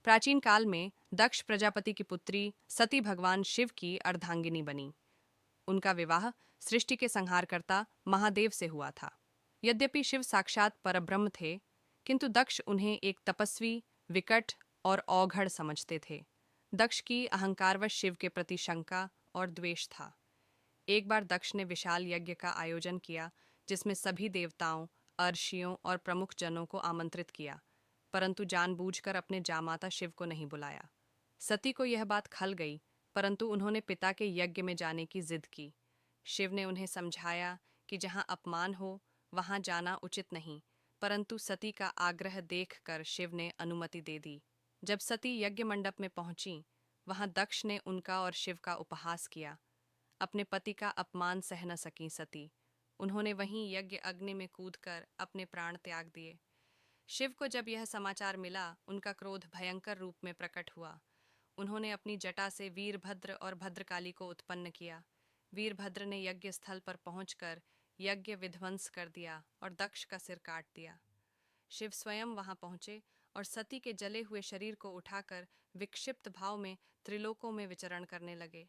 प्राचीन काल में दक्ष प्रजापति की पुत्री सती भगवान शिव की अर्धांगिनी बनी। उनका विवाह सृष्टि के संहारकर्ता महादेव से हुआ था। यद्यपि शिव साक्षात परब्रह्म थे, किंतु दक्ष उन्हें एक तपस्वी, विकट और औघड़ समझते थे। दक्ष की अहंकारवश शिव के प्रति शंका और द्वेष था। एक बार दक्ष ने विशाल यज्ञ का आयोजन किया, जिसमें सभी देवताओं, अर्षियों और प्रमुख जनों को आमंत्रित किया, परंतु जानबूझकर अपने जामाता शिव को नहीं बुलाया। सती को यह बात खल गई, परंतु उन्होंने पिता के यज्ञ में जाने की जिद की। शिव ने उन्हें समझाया कि जहाँ अपमान हो वहाँ जाना उचित नहीं, परंतु सती का आग्रह देखकर शिव ने अनुमति दे दी। जब सती यज्ञ मंडप में पहुंची, वहां दक्ष ने उनका और शिव का उपहास किया। अपने पति का अपमान सह न सकीं सती, उन्होंने वहीं यज्ञ अग्नि में कूदकर अपने प्राण त्याग दिए। शिव को जब यह समाचार मिला, उनका क्रोध भयंकर रूप में प्रकट हुआ। उन्होंने अपनी जटा से वीरभद्र और भद्रकाली को उत्पन्न किया। वीरभद्र ने यज्ञ स्थल पर पहुंचकर यज्ञ विध्वंस कर दिया और दक्ष का सिर काट दिया। शिव स्वयं वहां पहुंचे और सती के जले हुए शरीर को उठाकर विक्षिप्त भाव में त्रिलोकों में विचरण करने लगे।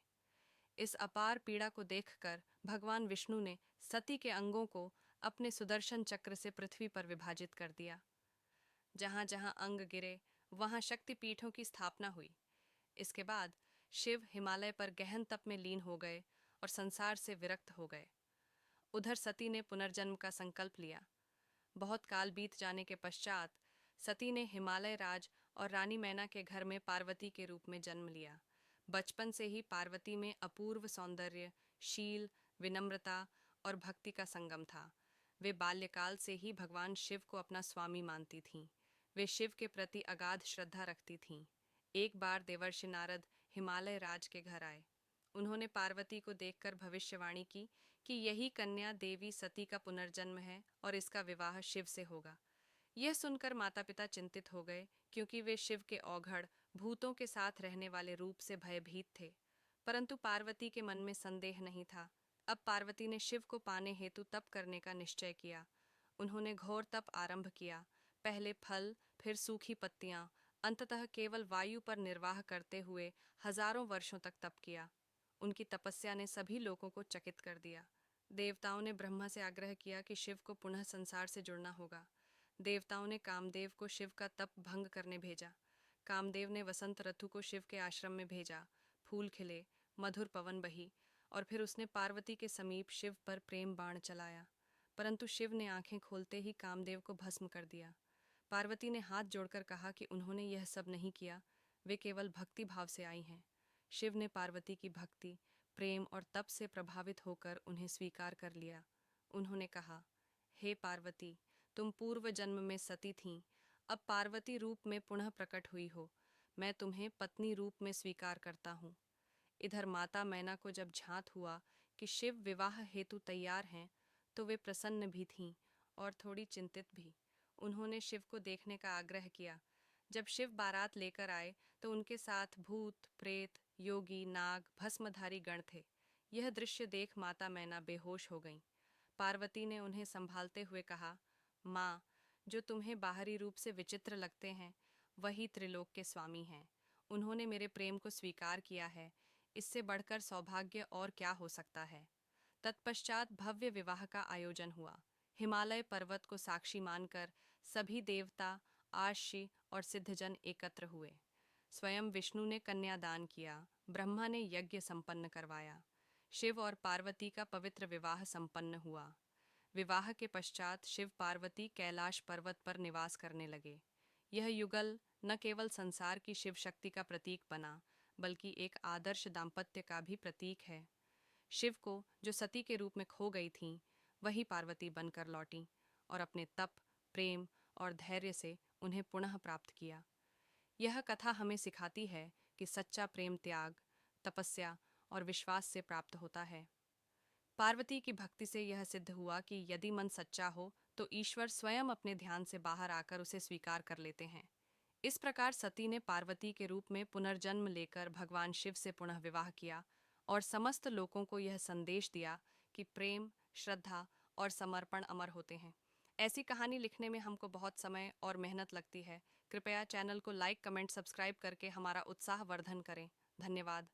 इस अपार पीड़ा को देखकर भगवान विष्णु ने सती के अंगों को अपने सुदर्शन चक्र से पृथ्वी पर विभाजित कर दिया। जहां जहां अंग गिरे, वहां शक्तिपीठों की स्थापना हुई। इसके बाद शिव हिमालय पर गहन तप में लीन हो गए और संसार से विरक्त हो गए। उधर सती ने पुनर्जन्म का संकल्प लिया। बहुत काल बीत जाने के पश्चात सती ने हिमालय राज और रानी मैना के घर में पार्वती के रूप में जन्म लिया। बचपन से ही पार्वती में अपूर्व सौंदर्य, शील, विनम्रता और भक्ति का संगम था। वे बाल्यकाल से ही भगवान शिव को अपना स्वामी मानती थीं। वे शिव के प्रति अगाध श्रद्धा रखती थीं। एक बार देवर्षि नारद हिमालय राज के घर आए। उन्होंने पार्वती को देखकर भविष्यवाणी की कि यही कन्या देवी सती का पुनर्जन्म है और इसका विवाह शिव से होगा। यह सुनकर माता पिता चिंतित हो गए, क्योंकि वे शिव के औघड़, भूतों के साथ रहने वाले रूप से भयभीत थे। परंतु पार्वती के मन में संदेह नहीं था। अब पार्वती ने शिव को पाने हेतु तप करने का निश्चय किया। उन्होंने घोर तप आरंभ किया। पहले फल, फिर सूखी पत्तियां, अंततः केवल वायु पर निर्वाह करते हुए हजारों वर्षों तक तप किया। उनकी तपस्या ने सभी लोगों को चकित कर दिया। देवताओं ने ब्रह्मा से आग्रह किया कि शिव को पुनः संसार से जुड़ना होगा। देवताओं ने कामदेव को शिव का तप भंग करने भेजा। कामदेव ने वसंत ऋतु को शिव के आश्रम में भेजा। फूल खिले, मधुर पवन बही और फिर उसने पार्वती के समीप शिव पर प्रेम बाण चलाया, परंतु शिव ने आंखें खोलते ही कामदेव को भस्म कर दिया। पार्वती ने हाथ जोड़कर कहा कि उन्होंने यह सब नहीं किया, वे केवल भक्ति भाव से आई हैं। शिव ने पार्वती की भक्ति, प्रेम और तप से प्रभावित होकर उन्हें स्वीकार कर लिया। उन्होंने कहा, हे पार्वती, तुम पूर्व जन्म में सती थीं, अब पार्वती रूप में पुनः प्रकट हुई हो। मैं तुम्हें पत्नी रूप में स्वीकार करता हूँ। इधर माता मैना को जब झांत हुआ कि शिव विवाह हेतु तैयार हैं, तो वे प्रसन्न भी थीं और थोड़ी चिंतित भी। उन्होंने शिव को देखने का आग्रह किया। जब शिव बारात लेकर आए तो उनके साथ भूत, प्रेत, योगी, नाग, भस्मधारी गण थे। यह दृश्य देख माता मैना बेहोश हो गईं। पार्वती ने उन्हें संभालते हुए कहा, माँ, जो तुम्हें बाहरी रूप से विचित्र लगते हैं, वही त्रिलोक के स्वामी हैं। उन्होंने मेरे प्रेम को स्वीकार किया है। इससे बढ़कर सौभाग्य और क्या हो सकता है। तत्पश्चात भव्य विवाह का आयोजन हुआ। हिमालय पर्वत को साक्षी मानकर सभी देवता, आर्षि और सिद्धजन एकत्र हुए। स्वयं विष्णु ने कन्यादान किया। ब्रह्मा ने यज्ञ संपन्न करवाया। शिव और पार्वती का पवित्र विवाह संपन्न हुआ। विवाह के पश्चात शिव पार्वती कैलाश पर्वत पर निवास करने लगे। यह युगल न केवल संसार की शिव शक्ति का प्रतीक बना, बल्कि एक आदर्श दाम्पत्य का भी प्रतीक है। शिव को जो सती के रूप में खो गई थीं, वही पार्वती बनकर लौटीं और अपने तप, प्रेम और धैर्य से उन्हें पुनः प्राप्त किया। यह कथा हमें सिखाती है कि सच्चा प्रेम त्याग, तपस्या और विश्वास से प्राप्त होता है। पार्वती की भक्ति से यह सिद्ध हुआ कि यदि मन सच्चा हो तो ईश्वर स्वयं अपने ध्यान से बाहर आकर उसे स्वीकार कर लेते हैं। इस प्रकार सती ने पार्वती के रूप में पुनर्जन्म लेकर भगवान शिव से पुनः विवाह किया और समस्त लोगों को यह संदेश दिया कि प्रेम, श्रद्धा और समर्पण अमर होते हैं। ऐसी कहानी लिखने में हमको बहुत समय और मेहनत लगती है, कृपया चैनल को लाइक, कमेंट, सब्सक्राइब करके हमारा उत्साह वर्धन करें। धन्यवाद।